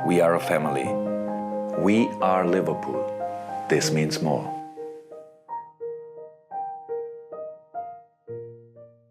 We are a family. We are Liverpool. This means more.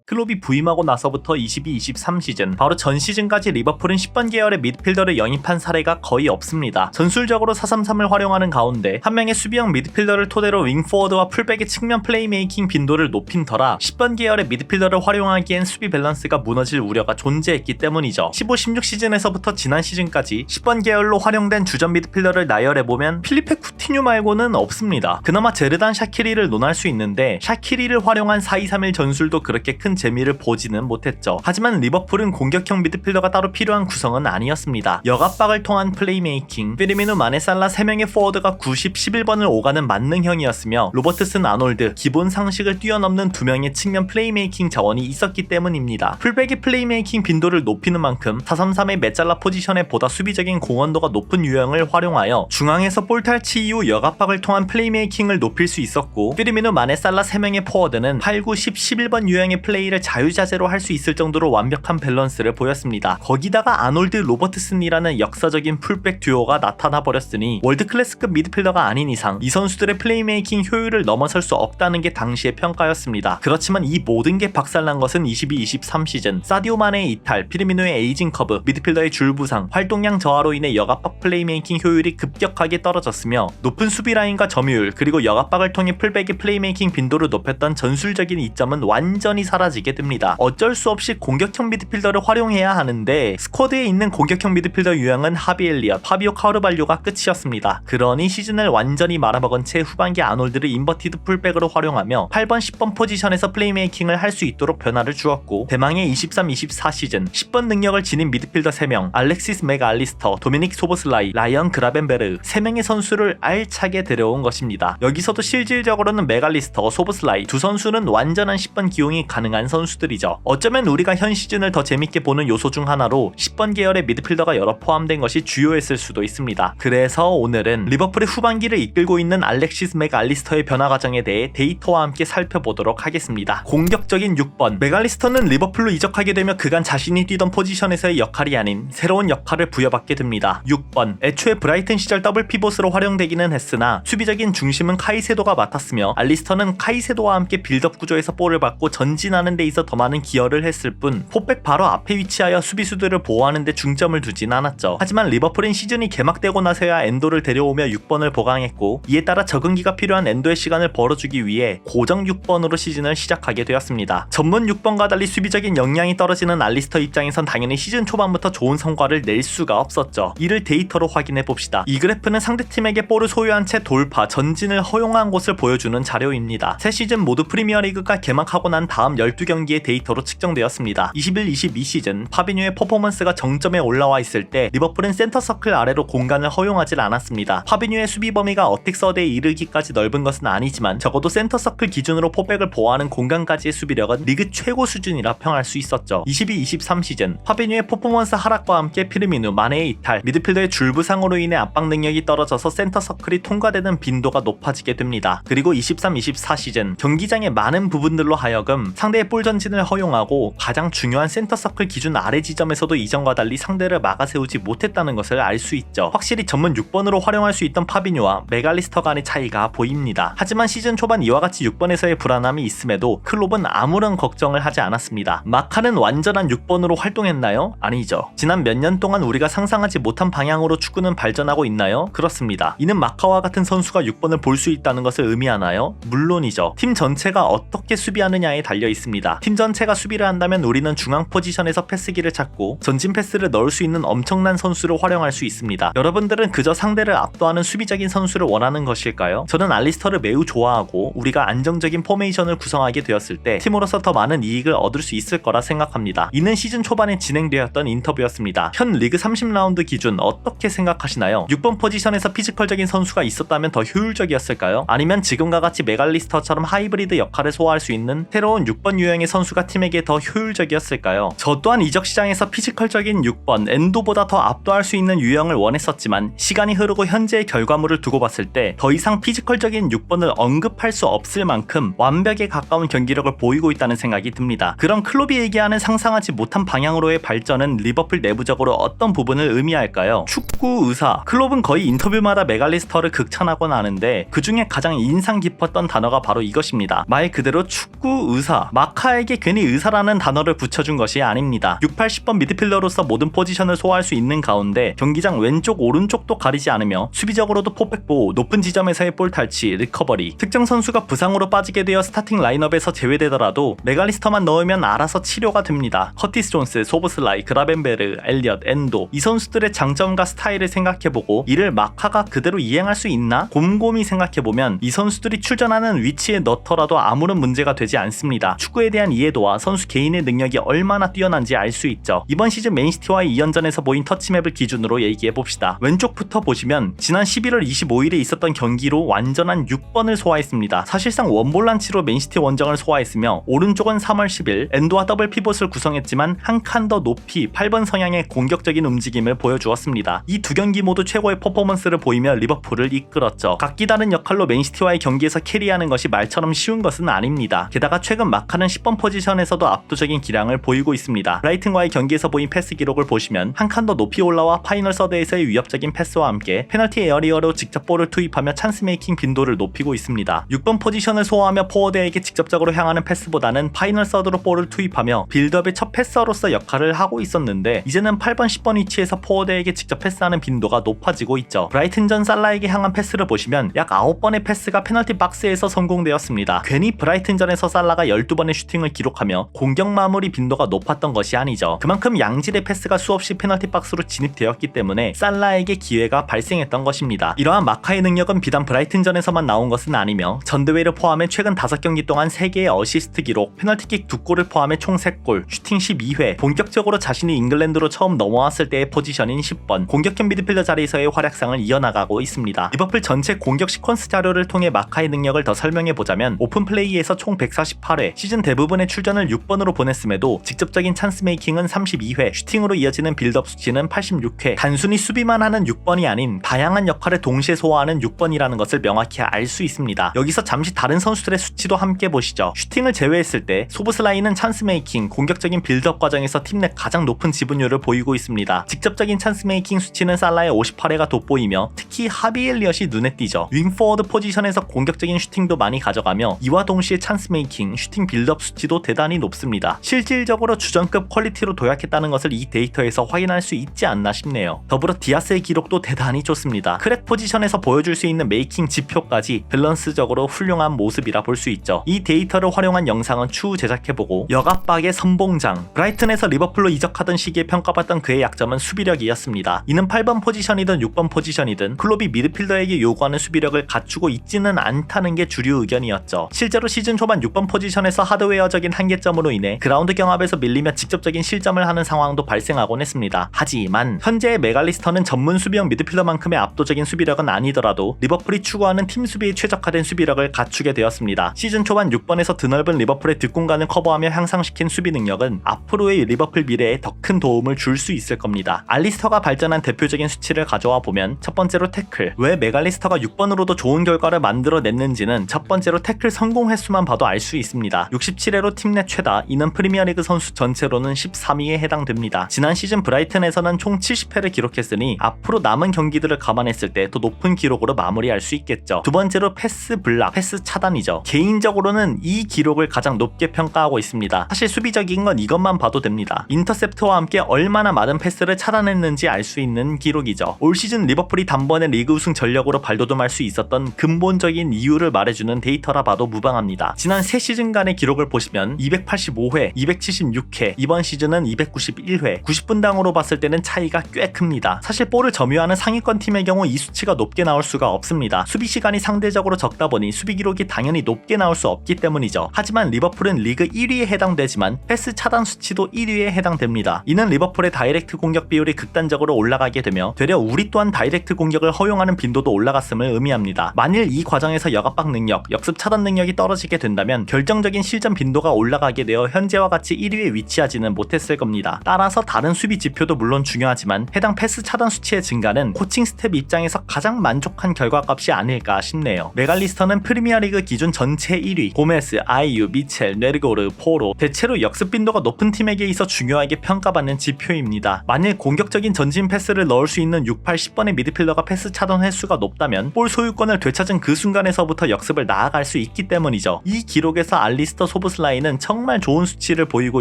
클롭이 부임하고 나서부터 22-23 시즌, 바로 전 시즌까지 리버풀은 10번 계열의 미드필더를 영입한 사례가 거의 없습니다. 전술적으로 4-3-3을 활용하는 가운데 한 명의 수비형 미드필더를 토대로 윙포워드와 풀백의 측면 플레이메이킹 빈도를 높인 터라 10번 계열의 미드필더를 활용하기엔 수비 밸런스가 무너질 우려가 존재했기 때문이죠. 15-16 시즌에서부터 지난 시즌까지 10번 계열로 활용된 주전 미드필더를 나열해보면 필리페 쿠티뉴 말고는 없습니다. 그나마 제르단 샤키리를 논할 수 있는데 샤키리를 활용한 4-2-3-1 전술도 그렇게 큰 재미를 보지는 못했죠. 하지만 리버풀은 공격형 미드필더가 따로 필요한 구성은 아니었습니다. 역압박을 통한 플레이메이킹, 피르미누, 마네, 살라 3명의 포워드가 90, 11번을 오가는 만능형이었으며 로버트슨, 아놀드, 기본 상식을 뛰어넘는 2명의 측면 플레이메이킹 자원이 있었기 때문입니다. 풀백의 플레이메이킹 빈도를 높이는 만큼 4-3-3의 메잘라 포지션에 보다 수비적인 공헌도가 높은 유형을 활용하여 중앙에서 볼 탈취 이후 역압박을 통한 플레이메이킹을 높일 수 있었고, 피르미누, 마네, 살라 3명의 포워드는 8, 9, 10, 11번 유형의 플레이를 자유자재로 할 수 있을 정도로 완벽한 밸런스를 보였습니다. 거기다가 아놀드, 로버트슨이라는 역사적인 풀백 듀오가 나타나 버렸으니 월드클래스급 미드필더가 아닌 이상 이 선수들의 플레이메이킹 효율을 넘어설 수 없다는 게 당시의 평가였습니다. 그렇지만 이 모든 게 박살난 것은 22-23 시즌, 사디오 마네의 이탈, 피르미누의 에이징 커브, 미드필더의 줄 부상, 활동량 저하로 인해 역압박 플레이메이킹 효율이 급격하게 떨어졌으며 높은 수비 라인과 점유율, 그리고 역압박을 통해 풀백의 플레이메이킹 빈도를 높였던 전술적인 이점은 완전히 사라지게 됩니다. 어쩔 수 없이 공격형 미드필더를 활용해야 하는데 스쿼드에 있는 공격형 미드필더 유형은 하비 엘리엇, 파비오 카르발료가 끝이었습니다. 그러니 시즌을 완전히 말아먹은 채 후반기 아놀드를 인버티드 풀백으로 활용하며 8번, 10번 포지션에서 플레이메이킹을 할 수 있도록 변화를 주었고, 대망의 23-24 시즌 10번 능력을 지닌 미드필더 3명, 알렉시스 맥알리스터, 도미닉 소보슬라이, 라이언 그라벤베르 3명의 선수를 알차게 데려온 것입니다. 여기서도 실질적으로는 맥알리스터, 소보슬라이 두 선수는 완전한 10번 기용이 가능한 선수들이죠. 어쩌면 우리가 현 시즌을 더 재밌게 보는 요소 중 하나로 10번 계열의 미드필더가 여러 포함된 것이 주요했을 수도 있습니다. 그래서 오늘은 리버풀의 후반기를 이끌고 있는 알렉시스 맥알리스터의 변화 과정에 대해 데이터와 함께 살펴보도록 하겠습니다. 공격적인 6번, 맥알리스터는 리버풀로 이적하게 되며 그간 자신이 뛰던 포지션에서의 역할이 아닌 새로운 역할을 부여받게 됩니다. 6번, 애초에 브라이튼 시절 더블 피봇으로 활용되기는 했으나 수비적인 중심은 카이세도가 맡았으며 알리스터는 카이세도와 함께 빌드업 구조에서 볼을 받고 전진하는 데 있어 더 많은 기여를 했을 뿐 포백 바로 앞에 위치하여 수비수들을 보호하는 데 중점을 두진 않았죠. 하지만 리버풀은 시즌이 개막되고 나서야 엔도를 데려오며 6번을 보강했고, 이에 따라 적응기가 필요한 엔도의 시간을 벌어주기 위해 고정 6번으로 시즌을 시작하게 되었습니다. 전문 6번과 달리 수비적인 역량이 떨어지는 알리스터 입장에선 당연히 시즌 초반부터 좋은 성과를 낼 수가 없었죠. 이를 데이터로 확인해 봅시다. 이 그래프는 상대팀에게 볼을 소유한 채 돌파, 전진을 허용한 곳을 보여주는 자료입니다. 새 시즌 모두 프리미어리그가 개막하고 난 다음 12경기의 데이터로 측정되었습니다. 21-22 시즌 파비뉴의 퍼포먼스가 정점에 올라와 있을 때 리버풀은 센터 서클 아래로 공간을 허용하지 않았습니다. 파비뉴의 수비 범위가 어택 서드에 이르기까지 넓은 것은 아니지만 적어도 센터 서클 기준으로 포백을 보호하는 공간까지의 수비력은 리그 최고 수준이라 평할 수 있었죠. 22-23 시즌 파비뉴의 퍼포먼스 하락과 함께 피르미누, 마네의 이탈, 미드필더의 줄부상으로 인해 압박 능력이 떨어져서 센터 서클이 통과되는 빈도가 높아지게 됩니다. 그리고 23-24 시즌 경기장의 많은 부분들로 하여금 상대의 볼 전진을 허용하고 가장 중요한 센터 서클 기준 아래 지점에서도 이전과 달리 상대를 막아세우지 못했다는 것을 알 수 있죠. 확실히 전문 6번으로 활용할 수 있던 파비뉴와 맥알리스터 간의 차이가 보입니다. 하지만 시즌 초반 이와 같이 6번에서의 불안함이 있음에도 클롭은 아무런 걱정을 하지 않았습니다. 마카는 완전한 6번으로 활동했나요? 아니죠. 지난 몇 년 동안 우리가 상상하지 못한 방향으로 축구는 발전하고 있나요? 그렇습니다. 이는 마카와 같은 선수가 6번을 볼 수 있다는 것을 의미하나요? 물론이죠. 팀 전체가 어떻게 수비하느냐에 달려 있습니다. 팀 전체가 수비를 한다면 우리는 중앙 포지션에서 패스기를 찾고 전진 패스를 넣을 수 있는 엄청난 선수를 활용할 수 있습니다. 여러분들은 그저 상대를 압도하는 수비적인 선수를 원하는 것일까요? 저는 알리스터를 매우 좋아하고 우리가 안정적인 포메이션을 구성하게 되었을 때 팀으로서 더 많은 이익을 얻을 수 있을 거라 생각합니다. 이는 시즌 초반에 진행되었던 인터뷰였습니다. 현 리그 30라운드 기준 어떻게 생각하시나요? 6번 포지션에서 피지컬적인 선수가 있었다면 더 효율적이었을까요? 아니면 지금과 같이 맥알리스터처럼 하이브리드 역할을 소화할 수 있는 새로운 6번 유형 유형의 선수가 팀에게 더 효율적이었을까요? 저 또한 이적 시장에서 피지컬적인 6번 엔도보다 더 압도할 수 있는 유형을 원했었지만 시간이 흐르고 현재의 결과물을 두고 봤을 때 더 이상 피지컬적인 6번을 언급할 수 없을 만큼 완벽에 가까운 경기력을 보이고 있다는 생각이 듭니다. 그런 클롭이 얘기하는 상상하지 못한 방향으로의 발전은 리버풀 내부적으로 어떤 부분을 의미할까요? 축구 의사. 클롭은 거의 인터뷰마다 맥알리스터를 극찬하곤 하는데 그 중에 가장 인상 깊었던 단어가 바로 이것입니다. 말 그대로 축구 의사. 마카에게 괜히 의사라는 단어를 붙여준 것이 아닙니다. 6, 80번 미드필더로서 모든 포지션을 소화할 수 있는 가운데 경기장 왼쪽 오른쪽도 가리지 않으며 수비적으로도 포백보, 높은 지점에서의 볼 탈취, 리커버리. 특정 선수가 부상으로 빠지게 되어 스타팅 라인업에서 제외되더라도 맥알리스터만 넣으면 알아서 치료가 됩니다. 커티스 존스, 소보슬라이, 그라벤베르, 엘리엇, 엔도. 이 선수들의 장점과 스타일을 생각해보고 이를 마카가 그대로 이행할 수 있나? 곰곰이 생각해보면 이 선수들이 출전하는 위치에 넣더라도 아무런 문제가 되지 않습니다. 축구에 대한 이해도와 선수 개인의 능력이 얼마나 뛰어난지 알 수 있죠. 이번 시즌 맨시티와의 2연전에서 보인 터치맵을 기준으로 얘기해봅시다. 왼쪽부터 보시면 지난 11월 25일에 있었던 경기로 완전한 6번을 소화했습니다. 사실상 원볼란치로 맨시티 원정을 소화했으며 오른쪽은 3월 10일 엔도와 더블 피봇을 구성했지만 한 칸 더 높이 8번 성향의 공격적인 움직임을 보여주었습니다. 이 두 경기 모두 최고의 퍼포먼스를 보이며 리버풀을 이끌었죠. 각기 다른 역할로 맨시티와의 경기에서 캐리하는 것이 말처럼 쉬운 것은 아닙니다. 게다가 최근 마카는 10번 포지션에서도 압도적인 기량을 보이고 있습니다. 브라이튼과의 경기에서 보인 패스 기록을 보시면 한 칸 더 높이 올라와 파이널 서드에서의 위협적인 패스와 함께 페널티 에어리어로 직접 볼을 투입하며 찬스 메이킹 빈도를 높이고 있습니다. 6번 포지션을 소화하며 포워드에게 직접적으로 향하는 패스보다는 파이널 서드로 볼을 투입하며 빌드업의 첫 패서로서 역할을 하고 있었는데 이제는 8번 10번 위치에서 포워드에게 직접 패스하는 빈도가 높아지고 있죠. 브라이튼전 살라에게 향한 패스를 보시면 약 9번의 패스가 페널티 박스에서 성공되었습니다. 괜히 브라이튼전에서 살라가 12번의 슈팅을 기록하며 공격 마무리 빈도가 높았던 것이 아니죠. 그만큼 양질의 패스가 수없이 페널티 박스로 진입되었기 때문에 살라에게 기회가 발생했던 것입니다. 이러한 마카의 능력은 비단 브라이튼전에서만 나온 것은 아니며 전대회를 포함해 최근 5경기 동안 3개의 어시스트 기록, 페널티킥 2골을 포함해 총 3골, 슈팅 12회, 본격적으로 자신이 잉글랜드로 처음 넘어왔을 때의 포지션인 10번, 공격형 미드필더 자리에서의 활약상을 이어나가고 있습니다. 리버풀 전체 공격 시퀀스 자료를 통해 마카의 능력을 더 설명해보자면 오픈 플레이에서 총 148회, 시즌 대부분의 출전을 6번으로 보냈음에도 직접적인 찬스 메이킹은 32회, 슈팅으로 이어지는 빌드업 수치는 86회, 단순히 수비만 하는 6번이 아닌 다양한 역할을 동시에 소화하는 6번이라는 것을 명확히 알 수 있습니다. 여기서 잠시 다른 선수들의 수치도 함께 보시죠. 슈팅을 제외했을 때 소보슬라이는 찬스 메이킹, 공격적인 빌드업 과정에서 팀 내 가장 높은 지분율을 보이고 있습니다. 직접적인 찬스 메이킹 수치는 살라의 58회가 돋보이며 특히 하비 엘리엇이 눈에 띄죠. 윙포워드 포지션에서 공격적인 슈팅도 많이 가져가며 이와 동시에 찬스 메이킹, 슈팅 빌드업 수치도 대단히 높습니다. 실질적으로 주전급 퀄리티로 도약했다는 것을 이 데이터에서 확인할 수 있지 않나 싶네요. 더불어 디아스의 기록도 대단히 좋습니다. 크랙 포지션에서 보여줄 수 있는 메이킹 지표까지 밸런스적으로 훌륭한 모습이라 볼 수 있죠. 이 데이터를 활용한 영상은 추후 제작해보고 역압박의 선봉장. 브라이튼에서 리버풀로 이적하던 시기에 평가받던 그의 약점은 수비력이었습니다. 이는 8번 포지션이든 6번 포지션이든 클롭이 미드필더에게 요구하는 수비력을 갖추고 있지는 않다는 게 주류 의견이었죠. 실제로 시즌 초반 6번 포지션에서 하드웨어적인 한계점으로 인해 그라운드 경합에서 밀리며 직접적인 실점을 하는 상황도 발생하곤 했습니다. 하지만 현재의 맥알리스터는 전문 수비형 미드필더만큼의 압도적인 수비력은 아니더라도 리버풀이 추구하는 팀 수비에 최적화된 수비력을 갖추게 되었습니다. 시즌 초반 6번에서 드넓은 리버풀의 뒷공간을 커버하며 향상시킨 수비 능력은 앞으로의 리버풀 미래에 더 큰 도움을 줄 수 있을 겁니다. 알리스터가 발전한 대표적인 수치를 가져와 보면 첫 번째로 태클. 왜 맥알리스터가 6번으로도 좋은 결과를 만들어냈는지는 첫 번째로 태클 성공 횟수만 봐도 알 수 있습니다. 67회로 팀 내 최다, 이는 프리미어리그 선수 전체로는 13위에 해당됩니다. 지난 시즌 브라이튼에서는 총 70회를 기록했으니 앞으로 남은 경기들을 감안했을 때 더 높은 기록으로 마무리할 수 있겠죠. 두 번째로 패스 블락, 패스 차단이죠. 개인적으로는 이 기록을 가장 높게 평가하고 있습니다. 사실 수비적인 건 이것만 봐도 됩니다. 인터셉트와 함께 얼마나 많은 패스를 차단했는지 알 수 있는 기록이죠. 올 시즌 리버풀이 단번에 리그 우승 전력으로 발돋움할 수 있었던 근본적인 이유를 말해주는 데이터라 봐도 무방합니다. 지난 3시즌간의 기록을 보시면 285회, 276회, 이번 시즌은 291회, 90분당으로 봤을 때는 차이가 꽤 큽니다. 사실 볼을 점유하는 상위권 팀의 경우 이 수치가 높게 나올 수가 없습니다. 수비 시간이 상대적으로 적다 보니 수비 기록이 당연히 높게 나올 수 없기 때문이죠. 하지만 리버풀은 리그 1위에 해당되지만 패스 차단 수치도 1위에 해당됩니다. 이는 리버풀의 다이렉트 공격 비율이 극단적으로 올라가게 되며 되려 우리 또한 다이렉트 공격을 허용하는 빈도도 올라갔음을 의미합니다. 만일 이 과정에서 역압박 능력, 역습 차단 능력이 떨어지게 된다면 결정적인 실점 빈도가 올라가게 되어 현재와 같이 1위에 위치하지는 못했을 겁니다. 따라서 다른 수비 지표도 물론 중요하지만 해당 패스 차단 수치의 증가는 코칭 스텝 입장에서 가장 만족한 결과값이 아닐까 싶네요. 메갈리스터는 프리미어리그 기준 전체 1위, 고메스, 아이유, 미첼, 네르고르, 포로, 대체로 역습 빈도가 높은 팀에게 있어 중요하게 평가받는 지표입니다. 만일 공격적인 전진 패스를 넣을 수 있는 6, 8, 10번의 미드필더가 패스 차단 횟수가 높다면 볼 소유권을 되찾은 그 순간에서부터 역습을 나아갈 수 있기 때문이죠. 이 기록에서 알리스터 소보슬라이는 정말 좋은 수치를 보이고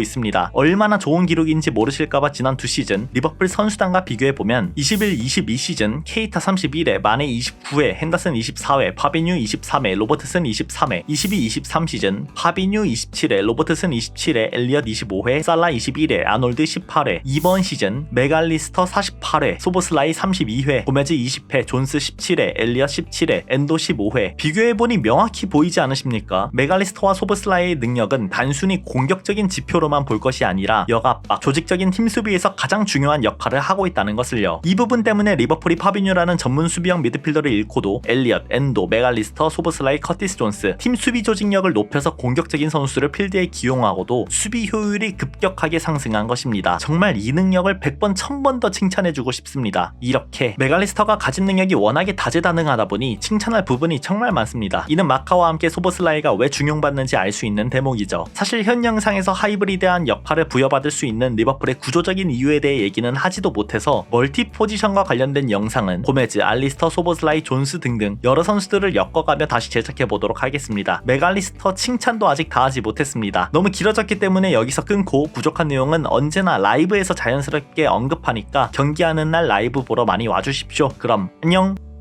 있습니다. 얼마나 좋은 기록인지 모르실까봐 지난 두 시즌 리버풀 선수단과 비교해보면 21-22 시즌 케이타 31회, 마네 29회, henderson 24회, 파비뉴 23회, 로버트슨 23회, 22-23 시즌 파비뉴 27회, 로버트슨 27회, 엘리엇 25회, 살라 21회, 아놀드 18회, 이번 시즌 메갈리스터 48회, 소보슬라이 32회, 고메즈 20회, 존스 17회, 엘리엇 17회, 엔도 15회. 비교해보니 명확히 보이지 않으십니까? 메갈리스터와 소보슬라이의 능력은 단순히 공격적인 지표로만 볼 것이 아니라 역압박, 조직적인 팀 수비에서 가장 중요한 역할을 하고 있다는 것을요. 이 부분 때문에 리버풀이 파비뉴라는 전문 수비형 미드필더를 잃고도 엘리엇, 엔도, 메갈리스터, 소보슬라이, 커티스 존스 팀 수비 조직력을 높여서 공격적인 선수를 필드에 기용하고도 수비 효율이 급격하게 상승한 것입니다. 정말 이 능력을 100번, 1000번 더 칭찬해주고 싶습니다. 이렇게 메갈리스터가 가진 능력이 워낙에 다재다능하다 보니 칭찬할 부분이 정말 많습니다. 이는 마카와 함께 소보슬라이가 왜 중용받는지 알 수 있는 대목이죠. 사실 현 영상에서 하이브리드한 역할을 부여받을 수 있는 리버풀의 구조적인 이유에 대해 얘기는 하지도 못해서 멀티 포지션과 관련된 영상은 고메즈, 알리스터, 소보슬라이, 존스 등등 여러 선수들을 엮어가며 다시 제작해보도록 하겠습니다. 메갈리스터 칭찬도 아직 다 하지 못했습니다. 너무 길어졌기 때문에 여기서 끊고 부족한 내용은 언제나 라이브에서 자연스럽게 언급하니까 경기하는 날 라이브 보러 많이 와주십시오. 그럼 안녕!